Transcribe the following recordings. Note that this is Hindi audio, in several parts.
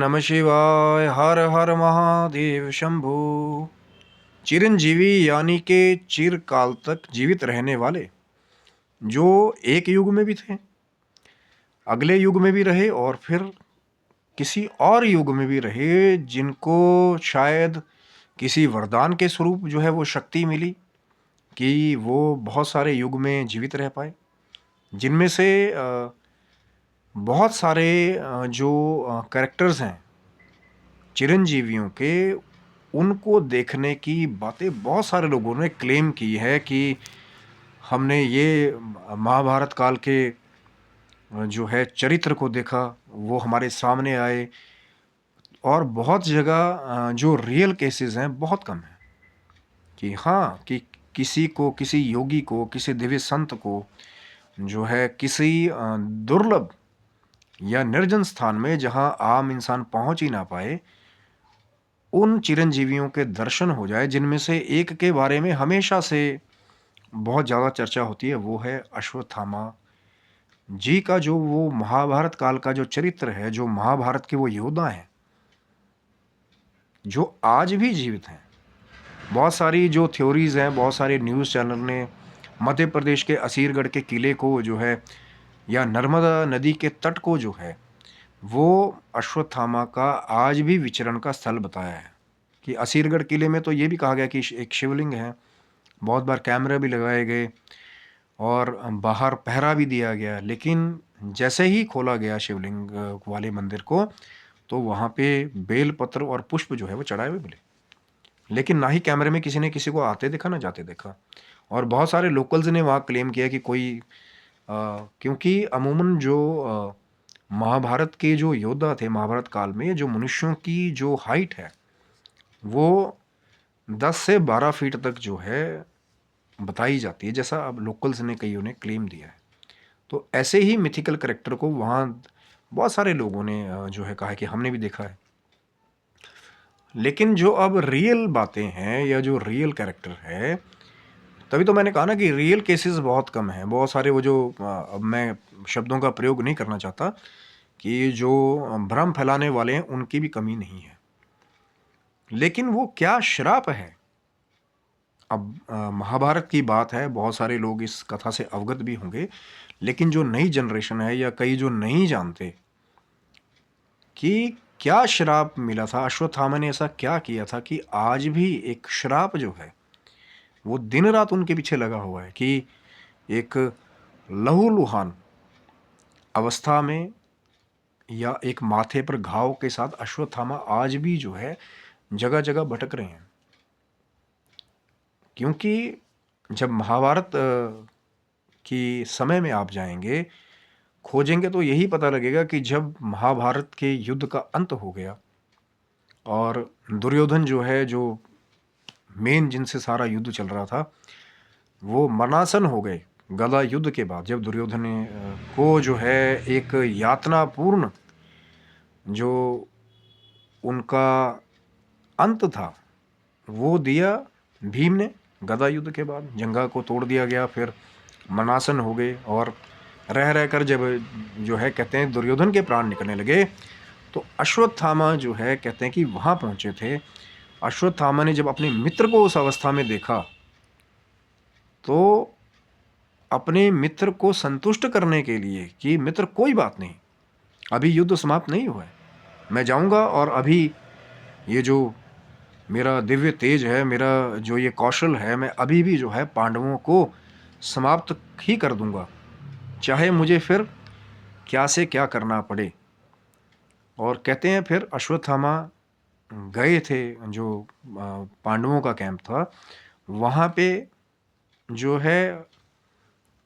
नमः शिवाय। हर हर महादेव शंभू। चिरंजीवी यानी के चिरकाल तक जीवित रहने वाले, जो एक युग में भी थे, अगले युग में भी रहे और फिर किसी और युग में भी रहे, जिनको शायद किसी वरदान के स्वरूप जो है वो शक्ति मिली कि वो बहुत सारे युग में जीवित रह पाए। जिनमें से बहुत सारे जो कैरेक्टर्स हैं चिरंजीवियों के, उनको देखने की बातें बहुत सारे लोगों ने क्लेम की है कि हमने ये महाभारत काल के जो है चरित्र को देखा, वो हमारे सामने आए। और बहुत जगह जो रियल केसेस हैं बहुत कम हैं कि हाँ, कि किसी को, किसी योगी को, किसी दिव्य संत को जो है किसी दुर्लभ या निर्जन स्थान में जहाँ आम इंसान पहुंच ही ना पाए, उन चिरंजीवियों के दर्शन हो जाए। जिनमें से एक के बारे में हमेशा से बहुत ज़्यादा चर्चा होती है, वो है अश्वत्थामा जी का। जो वो महाभारत काल का जो चरित्र है, जो महाभारत के वो योद्धा हैं जो आज भी जीवित हैं। बहुत सारी जो थ्योरीज हैं, बहुत सारे न्यूज़ चैनल ने मध्य प्रदेश के असीरगढ़ के किले को जो है, या नर्मदा नदी के तट को जो है, वो अश्वत्थामा का आज भी विचरण का स्थल बताया है। कि असीरगढ़ किले में तो ये भी कहा गया कि एक शिवलिंग है। बहुत बार कैमरे भी लगाए गए और बाहर पहरा भी दिया गया, लेकिन जैसे ही खोला गया शिवलिंग वाले मंदिर को, तो वहाँ पे बेलपत्र और पुष्प जो है वो चढ़ाए हुए मिले। लेकिन ना ही कैमरे में किसी ने किसी को आते देखा, ना जाते देखा। और बहुत सारे लोकल्स ने वहाँ क्लेम किया कि कोई क्योंकि अमूमन जो महाभारत के जो योद्धा थे महाभारत काल में, जो मनुष्यों की जो हाइट है वो 10 से 12 फीट तक जो है बताई जाती है, जैसा अब लोकल्स ने कईयों ने क्लेम दिया है। तो ऐसे ही मिथिकल करेक्टर को वहाँ बहुत सारे लोगों ने जो है कहा है कि हमने भी देखा है। लेकिन जो अब रियल बातें हैं या जो रियल कैरेक्टर है, तभी तो मैंने कहा ना कि रियल केसेस बहुत कम हैं। बहुत सारे वो जो अब मैं शब्दों का प्रयोग नहीं करना चाहता, कि जो भ्रम फैलाने वाले हैं उनकी भी कमी नहीं है। लेकिन वो क्या श्राप है? अब महाभारत की बात है, बहुत सारे लोग इस कथा से अवगत भी होंगे, लेकिन जो नई जनरेशन है या कई जो नहीं जानते कि क्या श्राप मिला था, अश्वत्थामा ने ऐसा क्या किया था कि आज भी एक श्राप जो है वो दिन रात उनके पीछे लगा हुआ है। कि एक लहूलुहान अवस्था में या एक माथे पर घाव के साथ अश्वत्थामा आज भी जो है जगह जगह भटक रहे हैं। क्योंकि जब महाभारत की समय में आप जाएंगे, खोजेंगे, तो यही पता लगेगा कि जब महाभारत के युद्ध का अंत हो गया और दुर्योधन जो है, जो मेन जिनसे सारा युद्ध चल रहा था, वो मरणासन हो गए गदा युद्ध के बाद। जब दुर्योधन को जो है एक यातनापूर्ण जो उनका अंत था वो दिया भीम ने। गदा युद्ध के बाद जंगा को तोड़ दिया गया, फिर मरणासन हो गए। और रह रहकर जब जो है कहते हैं दुर्योधन के प्राण निकलने लगे, तो अश्वत्थामा जो है कहते हैं कि वहाँ पहुँचे थे। अश्वत्थामा ने जब अपने मित्र को उस अवस्था में देखा, तो अपने मित्र को संतुष्ट करने के लिए कि मित्र कोई बात नहीं, अभी युद्ध समाप्त नहीं हुआ है, मैं जाऊंगा और अभी ये जो मेरा दिव्य तेज है, मेरा जो ये कौशल है, मैं अभी भी जो है पांडवों को समाप्त ही कर दूंगा, चाहे मुझे फिर क्या से क्या करना पड़े। और कहते हैं फिर अश्वत्थामा गए थे जो पांडवों का कैंप था वहाँ पे जो है।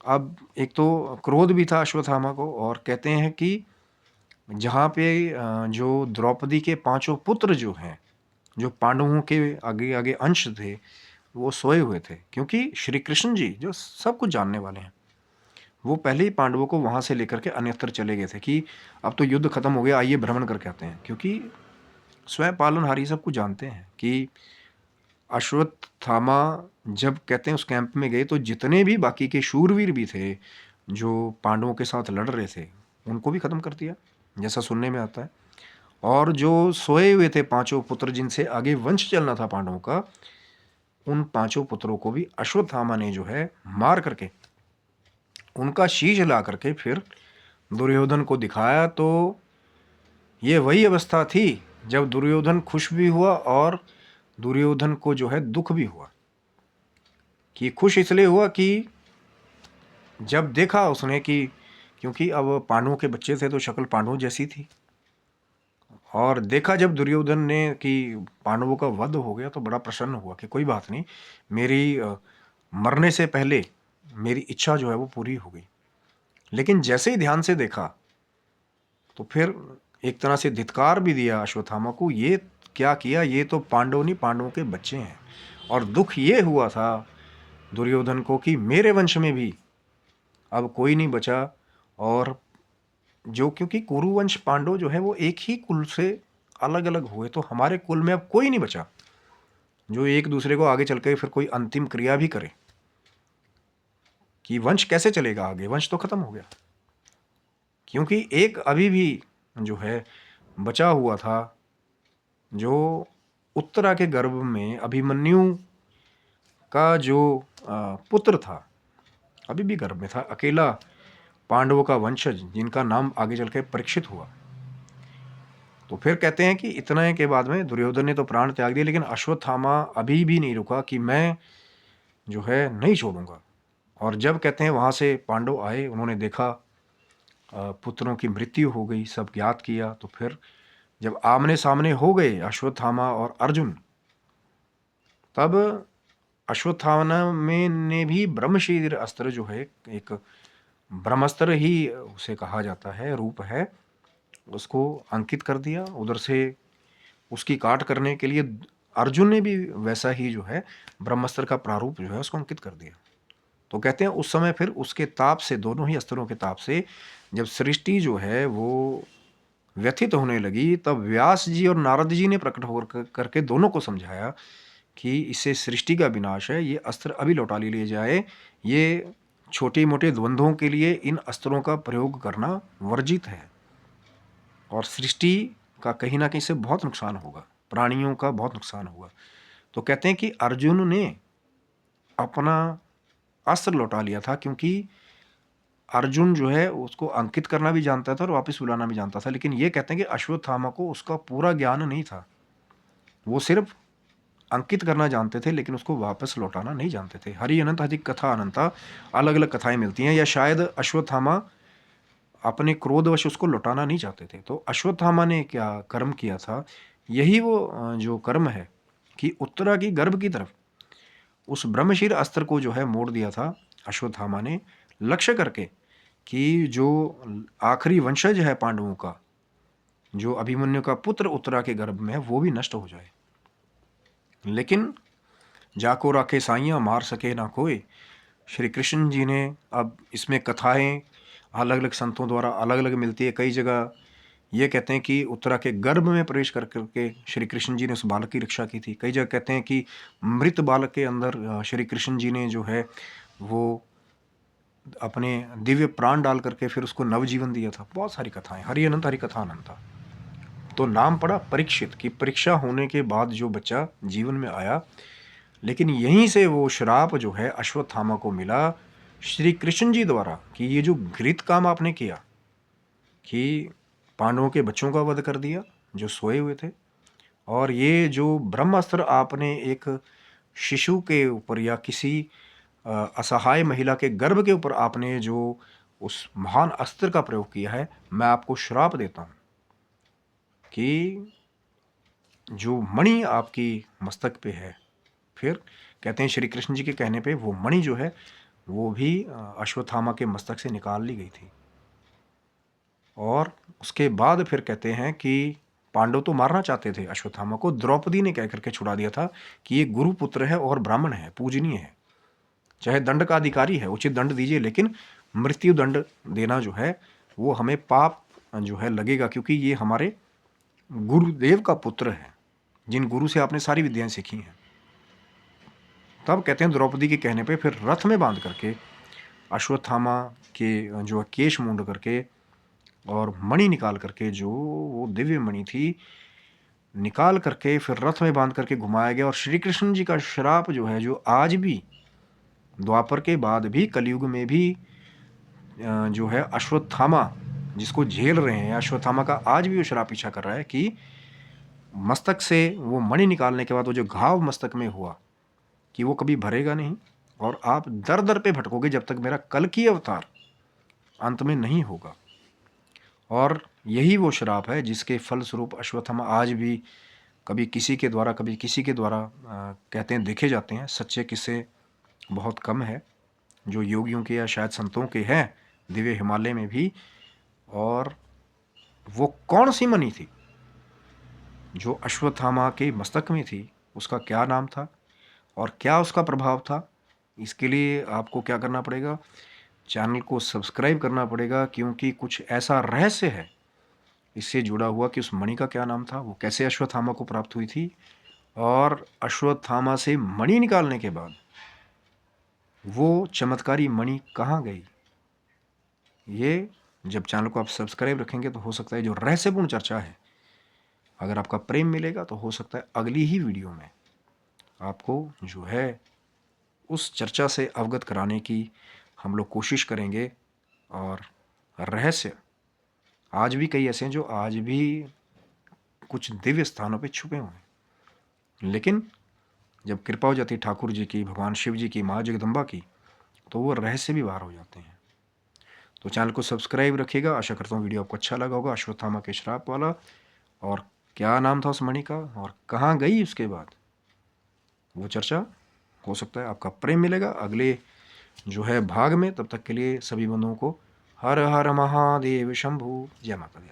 अब एक तो क्रोध भी था अश्वत्थामा को, और कहते हैं कि जहाँ पे जो द्रौपदी के पांचों पुत्र जो हैं, जो पांडवों के आगे आगे अंश थे, वो सोए हुए थे। क्योंकि श्री कृष्ण जी जो सब कुछ जानने वाले हैं, वो पहले ही पांडवों को वहाँ से लेकर के अन्यत्र चले गए थे कि अब तो युद्ध खत्म हो गया, आइए भ्रमण करके आते हैं। क्योंकि स्वयं पालनहारी सब कुछ जानते हैं कि अश्वत्थामा जब कहते हैं उस कैंप में गए, तो जितने भी बाकी के शूरवीर भी थे जो पांडवों के साथ लड़ रहे थे, उनको भी खत्म कर दिया, जैसा सुनने में आता है। और जो सोए हुए थे पांचों पुत्र जिनसे आगे वंश चलना था पांडवों का, उन पांचों पुत्रों को भी अश्वत्थामा ने जो है मार करके उनका शीश ला करके फिर दुर्योधन को दिखाया। तो ये वही अवस्था थी जब दुर्योधन खुश भी हुआ और दुर्योधन को जो है दुख भी हुआ। कि खुश इसलिए हुआ कि जब देखा उसने कि क्योंकि अब पांडवों के बच्चे थे तो शक्ल पांडवों जैसी थी, और देखा जब दुर्योधन ने कि पांडवों का वध हो गया तो बड़ा प्रसन्न हुआ कि कोई बात नहीं, मेरी मरने से पहले मेरी इच्छा जो है वो पूरी हो गई। लेकिन जैसे ही ध्यान से देखा तो फिर एक तरह से धिक्कार भी दिया अश्वत्थामा को, ये क्या किया, ये तो पांडव नहीं पांडवों के बच्चे हैं। और दुख ये हुआ था दुर्योधन को कि मेरे वंश में भी अब कोई नहीं बचा। और जो क्योंकि कुरुवंश पांडव जो है वो एक ही कुल से अलग अलग हुए, तो हमारे कुल में अब कोई नहीं बचा जो एक दूसरे को आगे चल के फिर कोई अंतिम क्रिया भी करे। कि वंश कैसे चलेगा आगे, वंश तो खत्म हो गया। क्योंकि एक अभी भी जो है बचा हुआ था, जो उत्तरा के गर्भ में अभिमन्यु का जो पुत्र था, अभी भी गर्भ में था, अकेला पांडवों का वंशज जिनका नाम आगे चल के परीक्षित हुआ। तो फिर कहते हैं कि इतने के बाद में दुर्योधन ने तो प्राण त्याग दिए, लेकिन अश्वत्थामा अभी भी नहीं रुका कि मैं जो है नहीं छोड़ूंगा। और जब कहते हैं वहां से पांडव आए, उन्होंने देखा पुत्रों की मृत्यु हो गई, सब ज्ञात किया, तो फिर जब आमने सामने हो गए अश्वत्थामा और अर्जुन, तब अश्वत्थामा में ने भी ब्रह्मशीर अस्त्र जो है, एक ब्रह्मास्त्र ही उसे कहा जाता है, रूप है, उसको अंकित कर दिया। उधर से उसकी काट करने के लिए अर्जुन ने भी वैसा ही जो है ब्रह्मास्त्र का प्रारूप जो है उसको अंकित कर दिया। तो कहते हैं उस समय फिर उसके ताप से, दोनों ही अस्त्रों के ताप से जब सृष्टि जो है वो व्यथित होने लगी, तब व्यास जी और नारद जी ने प्रकट होकर करके दोनों को समझाया कि इससे सृष्टि का विनाश है, ये अस्त्र अभी लौटा लिए जाए, ये छोटे मोटे द्वंद्वों के लिए इन अस्त्रों का प्रयोग करना वर्जित है, और सृष्टि का कहीं ना कहीं से बहुत नुकसान होगा, प्राणियों का बहुत नुकसान होगा। तो कहते हैं कि अर्जुन ने अपना अस्त्र लौटा लिया था, क्योंकि अर्जुन जो है उसको अंकित करना भी जानता था और वापस बुलाना भी जानता था। लेकिन ये कहते हैं कि अश्वत्थामा को उसका पूरा ज्ञान नहीं था, वो सिर्फ अंकित करना जानते थे लेकिन उसको वापस लौटाना नहीं जानते थे। हरि अनंत अधिक कथा अनंता, अलग अलग कथाएं मिलती हैं, या शायद अश्वत्थामा अपने क्रोधवश उसको लौटाना नहीं चाहते थे। तो अश्वत्थामा ने क्या कर्म किया था, यही वो जो कर्म है कि उत्तरा की गर्भ की तरफ उस ब्रह्मशीर अस्त्र को जो है मोड़ दिया था अश्वत्थामा ने, लक्ष्य करके कि जो आखिरी वंशज है पांडवों का, जो अभिमन्यु का पुत्र उत्तरा के गर्भ में है, वो भी नष्ट हो जाए। लेकिन जाको राखे साइयाँ मार सके ना कोई, श्री कृष्ण जी ने, अब इसमें कथाएं अलग अलग संतों द्वारा अलग अलग मिलती है। कई जगह ये कहते हैं कि उत्तरा के गर्भ में प्रवेश कर करके श्री कृष्ण जी ने उस बालक की रक्षा की थी। कई जगह कहते हैं कि मृत बालक के अंदर श्री कृष्ण जी ने जो है वो अपने दिव्य प्राण डाल करके फिर उसको नवजीवन दिया था। बहुत सारी कथाएं, हरि अनंत हरि कथा अनंता। तो नाम पड़ा परीक्षित, की परीक्षा होने के बाद जो बच्चा जीवन में आया। लेकिन यहीं से वो श्राप जो है अश्वत्थामा को मिला श्री कृष्ण जी द्वारा, कि ये जो घृत काम आपने किया कि पांडवों के बच्चों का वध कर दिया जो सोए हुए थे, और ये जो ब्रह्मास्त्र आपने एक शिशु के ऊपर या किसी असहाय महिला के गर्भ के ऊपर आपने जो उस महान अस्त्र का प्रयोग किया है, मैं आपको श्राप देता हूं कि जो मणि आपकी मस्तक पे है, फिर कहते हैं श्री कृष्ण जी के कहने पे वो मणि जो है वो भी अश्वत्थामा के मस्तक से निकाल ली गई थी। और उसके बाद फिर कहते हैं कि पांडव तो मारना चाहते थे अश्वत्थामा को, द्रौपदी ने कह करके छुड़ा दिया था कि ये गुरु पुत्र है और ब्राह्मण है, पूजनीय है, चाहे दंड का अधिकारी है, उचित दंड दीजिए, लेकिन मृत्यु दंड देना जो है वो हमें पाप जो है लगेगा, क्योंकि ये हमारे गुरुदेव का पुत्र है, जिन गुरु से आपने सारी विद्याएं सीखी हैं। तब कहते हैं द्रौपदी के कहने पे फिर रथ में बांध करके अश्वत्थामा के जो केश मूंड करके और मणि निकाल करके, जो वो दिव्य मणि थी, निकाल करके फिर रथ में बांध करके घुमाया गया। और श्री कृष्ण जी का श्राप जो है, जो आज भी द्वापर के बाद भी कलयुग में भी जो है अश्वत्थामा जिसको झेल रहे हैं, अश्वत्थामा का आज भी वो श्राप पीछा कर रहा है कि मस्तक से वो मणि निकालने के बाद वो जो घाव मस्तक में हुआ कि वो कभी भरेगा नहीं, और आप दर दर पे भटकोगे जब तक मेरा कल की अवतार अंत में नहीं होगा। और यही वो श्राप है जिसके फलस्वरूप अश्वत्थामा आज भी कभी किसी के द्वारा, कभी किसी के द्वारा कहते हैं देखे जाते हैं। सच्चे किस्से बहुत कम है जो योगियों के या शायद संतों के हैं दिव्य हिमालय में भी। और वो कौन सी मणि थी जो अश्वत्थामा के मस्तक में थी, उसका क्या नाम था और क्या उसका प्रभाव था, इसके लिए आपको क्या करना पड़ेगा, चैनल को सब्सक्राइब करना पड़ेगा, क्योंकि कुछ ऐसा रहस्य है इससे जुड़ा हुआ कि उस मणि का क्या नाम था, वो कैसे अश्वत्थामा को प्राप्त हुई थी, और अश्वत्थामा से मणि निकालने के बाद वो चमत्कारी मणि कहाँ गई। ये जब चैनल को आप सब्सक्राइब रखेंगे तो हो सकता है जो रहस्यपूर्ण चर्चा है, अगर आपका प्रेम मिलेगा तो हो सकता है अगली ही वीडियो में आपको जो है उस चर्चा से अवगत कराने की हम लोग कोशिश करेंगे। और रहस्य आज भी कई ऐसे हैं जो आज भी कुछ दिव्य स्थानों पे छुपे हुए हैं, लेकिन जब कृपा हो जाती है ठाकुर जी की, भगवान शिव जी की, माँ जगदम्बा की, तो वो रहस्य भी बाहर हो जाते हैं। तो चैनल को सब्सक्राइब रखिएगा। आशा करता हूँ वीडियो आपको अच्छा लगा होगा। अश्वत्थामा के श्राप वाला, और क्या नाम था उस मणि का, और कहाँ गई उसके बाद वो चर्चा, हो सकता है आपका प्रेम मिलेगा अगले जो है भाग में। तब तक के लिए सभी बंधुओं को हर हर महादेव शंभु, जय माता दी।